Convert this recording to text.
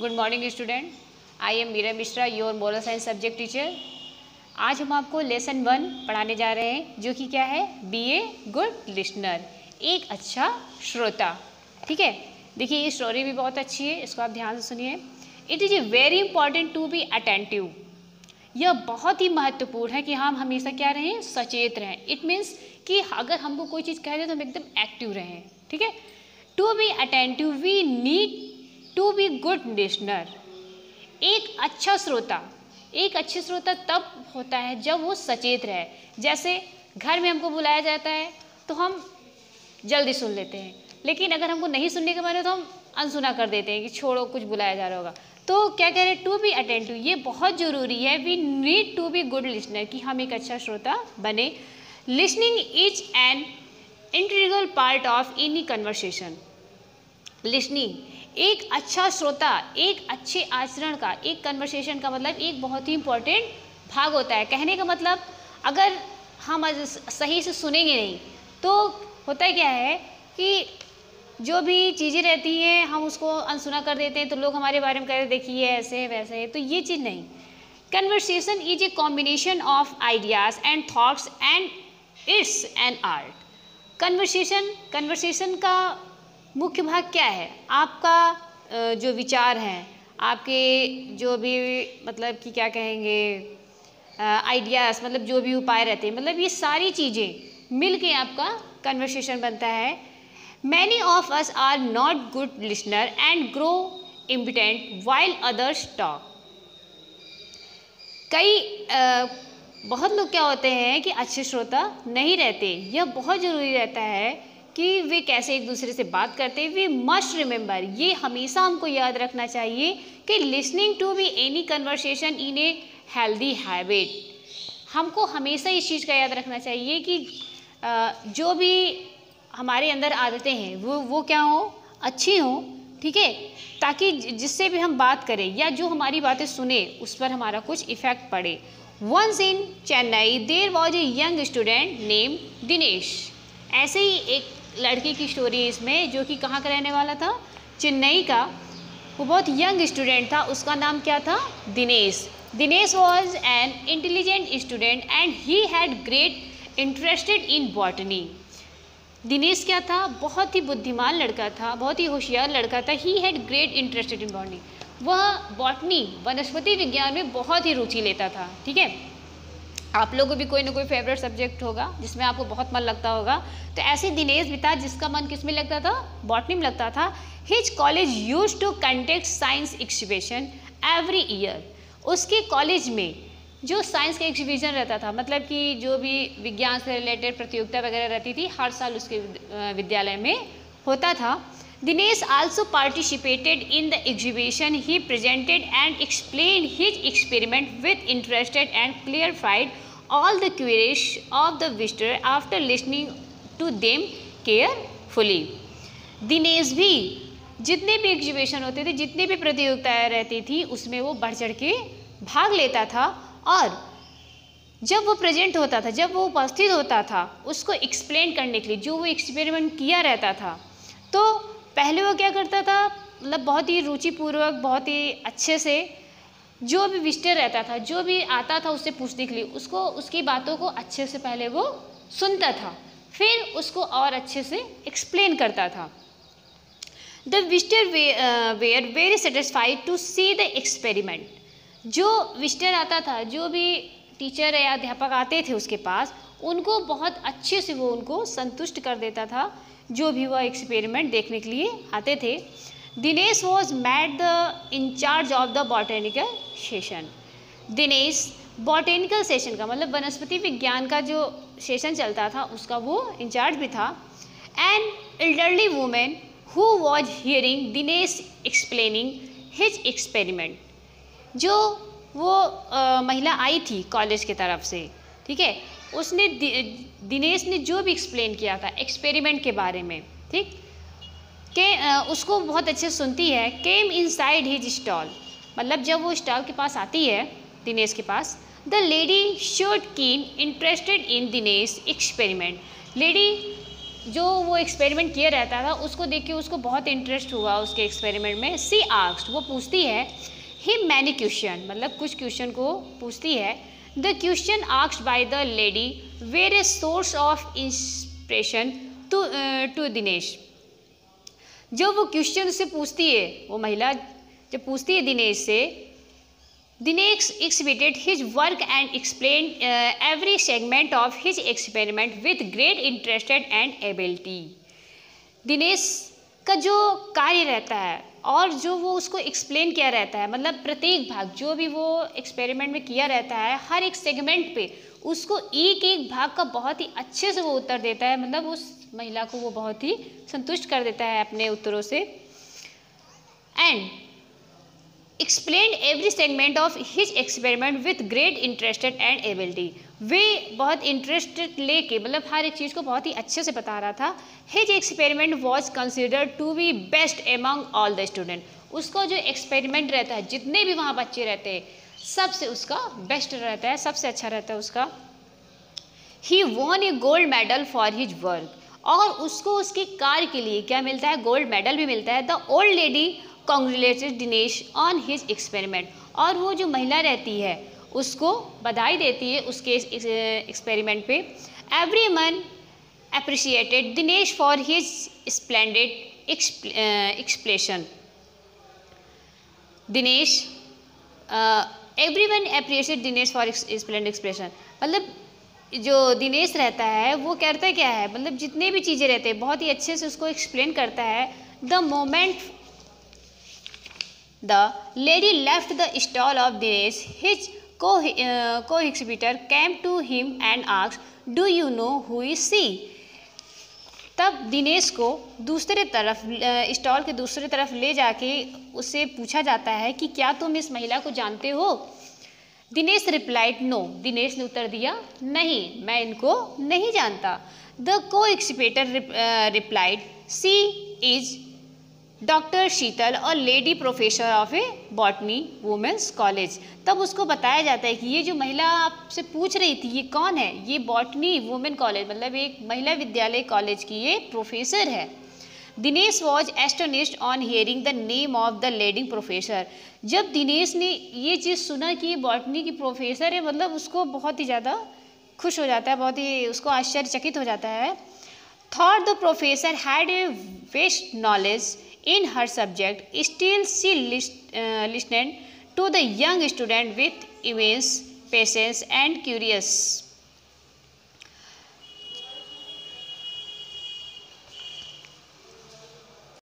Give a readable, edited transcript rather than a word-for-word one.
Good morning student, I am Meera Mishra, your moral science subject teacher. आज हम आपको lesson 1 पढ़ाने जा रहे हैं, जो कि क्या है, बी ए गुड लिसनर, एक अच्छा श्रोता। ठीक है, देखिए ये स्टोरी भी बहुत अच्छी है, इसको आप ध्यान से सुनिए। It is very important to be attentive. यह बहुत ही महत्वपूर्ण है कि हम हमेशा क्या रहें, सचेत रहें। इट मीन्स कि अगर हमको कोई चीज़ कह रहे तो हम एकदम एक्टिव रहें। ठीक है, to be attentive we need to be good listener. एक अच्छा श्रोता तब होता है जब वो सचेत रहे। जैसे घर में हमको बुलाया जाता है तो हम जल्दी सुन लेते हैं, लेकिन अगर हमको नहीं सुनने के बारे तो हम अनसुना कर देते हैं कि छोड़ो, कुछ बुलाया जा रहा होगा। तो क्या कह रहे हैं, टू बी अटेंटिव, ये बहुत ज़रूरी है। We need to be good listener, कि हम एक अच्छा श्रोता बने। Listening is an integral part of any conversation. Listening, एक अच्छा श्रोता एक अच्छे आचरण का, एक कन्वर्सेशन का मतलब एक बहुत ही इम्पोर्टेंट भाग होता है। कहने का मतलब, अगर हम सही से सुनेंगे नहीं तो होता है क्या है कि जो भी चीज़ें रहती हैं हम उसको अनसुना कर देते हैं, तो लोग हमारे बारे में कहते हैं देखिए ऐसे है वैसे है, तो ये चीज़ नहीं। Conversation is a combination of ideas and thoughts and it's an art. Conversation का मुख्य भाग क्या है, आपका जो विचार हैं, आपके जो भी मतलब कि क्या कहेंगे आइडियाज़, मतलब जो भी उपाय रहते हैं, मतलब ये सारी चीज़ें मिल के आपका कन्वर्सेशन बनता है। Many of us are not good listener and grow impatient while others talk. बहुत लोग क्या होते हैं कि अच्छे श्रोता नहीं रहते। यह बहुत ज़रूरी रहता है कि वे कैसे एक दूसरे से बात करते हैं। वी मस्ट रिमेंबर, ये हमेशा हमको याद रखना चाहिए कि listening to be any conversation in a healthy habit. हमको हमेशा इस चीज़ का याद रखना चाहिए कि जो भी हमारे अंदर आदतें हैं वो क्या हो, अच्छी हो। ठीक है, ताकि जिससे भी हम बात करें या जो हमारी बातें सुने उस पर हमारा कुछ इफ़ेक्ट पड़े। Once in Chennai there was a young student name Dinesh. ऐसे ही एक लड़के की स्टोरी इसमें, जो कि कहाँ का रहने वाला था, चेन्नई का। वो बहुत यंग स्टूडेंट था, उसका नाम क्या था, Dinesh. Dinesh was an intelligent student and he had great interested in botany. Dinesh क्या था, बहुत ही बुद्धिमान लड़का था, बहुत ही होशियार लड़का था। He had great interested in botany, वह बॉटनी वनस्पति विज्ञान में बहुत ही रुचि लेता था। ठीक है, आप लोगों को भी कोई ना कोई फेवरेट सब्जेक्ट होगा जिसमें आपको बहुत मन लगता होगा, तो ऐसे दिनेश भी था जिसका मन किस में लगता था, बॉटनी में लगता था। His college used to conduct science exhibition every year. उसके कॉलेज में जो साइंस का एग्जीबिशन रहता था, मतलब कि जो भी विज्ञान से रिलेटेड प्रतियोगिता वगैरह रहती थी, हर साल उसके विद्यालय में होता था। Dinesh also participated in the exhibition. He presented and explained his experiment with interested and clarified all the queries of the visitor after listening to them carefully। Dinesh भी जितने भी एग्जीबिशन होते थे, जितनी भी प्रतियोगिताएं रहती थी, उसमें वो बढ़ चढ़ के भाग लेता था। और जब वो प्रेजेंट होता था, जब वो उपस्थित होता था उसको एक्सप्लेन करने के लिए, जो वो एक्सपेरिमेंट किया रहता था, तो पहले वो क्या करता था, मतलब बहुत ही रुचिपूर्वक, बहुत ही अच्छे से जो भी विजिटर रहता था, जो भी आता था उससे पूछने के लिए, उसको उसकी बातों को अच्छे से पहले वो सुनता था, फिर उसको और अच्छे से एक्सप्लेन करता था। The visitor were very satisfied to see the experiment. जो विजिटर आता था, जो भी टीचर या अध्यापक आते थे उसके पास, उनको बहुत अच्छे से वो उनको संतुष्ट कर देता था, जो भी वह एक्सपेरिमेंट देखने के लिए आते थे। Dinesh was made the incharge of the botanical session. Dinesh botanical session का मतलब वनस्पति विज्ञान का जो सेशन चलता था उसका वो इंचार्ज भी था। An elderly women who was hearing Dinesh explaining his experiment. जो वो महिला आई थी कॉलेज की तरफ से, ठीक है, उसने दिनेश ने जो भी एक्सप्लेन किया था एक्सपेरिमेंट के बारे में, ठीक, कि उसको बहुत अच्छे से सुनती है। केम इनसाइड हिज स्टॉल, मतलब जब वो स्टॉल के पास आती है दिनेश के पास, द लेडी शोड कीन interested in Dinesh experiment. Lady जो वो एक्सपेरिमेंट किया रहता था उसको देख के उसको बहुत इंटरेस्ट हुआ उसके एक्सपेरिमेंट में। सी आस्क्ड, वो पूछती है हिम मैनी क्वेश्चन, मतलब कुछ क्वेश्चन को पूछती है। The question asked by the lady were a source of inspiration to Dinesh. जब वो क्वेश्चन उससे पूछती है, वो महिला जब पूछती है दिनेश से, Dinesh exhibited his work and explained every segment of his experiment with great interest and ability। Dinesh का जो कार्य रहता है और जो वो उसको एक्सप्लेन किया रहता है, मतलब प्रत्येक भाग जो भी वो एक्सपेरिमेंट में किया रहता है, हर एक सेगमेंट पे उसको एक एक भाग का बहुत ही अच्छे से वो उत्तर देता है, मतलब उस महिला को वो बहुत ही संतुष्ट कर देता है अपने उत्तरों से। And explain every segment of his experiment with great interested and ability. वे बहुत इंटरेस्ट लेके, मतलब हर एक चीज़ को बहुत ही अच्छे से बता रहा था। His experiment was considered to be best among all the student. उसका जो एक्सपेरिमेंट रहता है, जितने भी वहाँ बच्चे रहते हैं, सबसे उसका बेस्ट रहता है, सबसे अच्छा रहता है उसका। He won a gold medal for his work, और उसको उसके कार्य के लिए क्या मिलता है, गोल्ड मेडल भी मिलता है। The old lady congratulated Dinesh on his experiment, और वो जो महिला रहती है उसको बधाई देती है उसके एक्सपेरिमेंट पे। Everyone appreciated Dinesh for his splendid explanation. Dinesh everyone appreciated Dinesh for splendid explanation, मतलब जो दिनेश रहता है वो करता है क्या है, मतलब जितने भी चीज़ें रहते हैं बहुत ही अच्छे से उसको एक्सप्लेन करता है। The moment The lady left the stall of Dinesh, his co-exhibitor came to him and asked, "Do you know who is she?" तब दिनेश को दूसरे तरफ स्टॉल के दूसरे तरफ ले जाके उससे पूछा जाता है कि क्या तुम इस महिला को जानते हो। दिनेश रिप्लाइड नो, दिनेश ने उत्तर दिया नहीं, मैं इनको नहीं जानता। The co-exhibitor replied she is doctor Sheetal और lady professor of a botany women's college. तब उसको बताया जाता है कि ये जो महिला आपसे पूछ रही थी ये कौन है, ये बॉटनी वुमेन कॉलेज, मतलब एक महिला विद्यालय कॉलेज की ये प्रोफेसर है। Dinesh was astonished on hearing the name of the lady professor. जब दिनेश ने ये चीज़ सुना कि ये बॉटनी की प्रोफेसर है, मतलब उसको बहुत ही ज़्यादा खुश हो जाता है, बहुत ही उसको आश्चर्यचकित हो जाता है। Thought the professor had a vast knowledge in her subject, still she listened to the young student with immense patience and curious.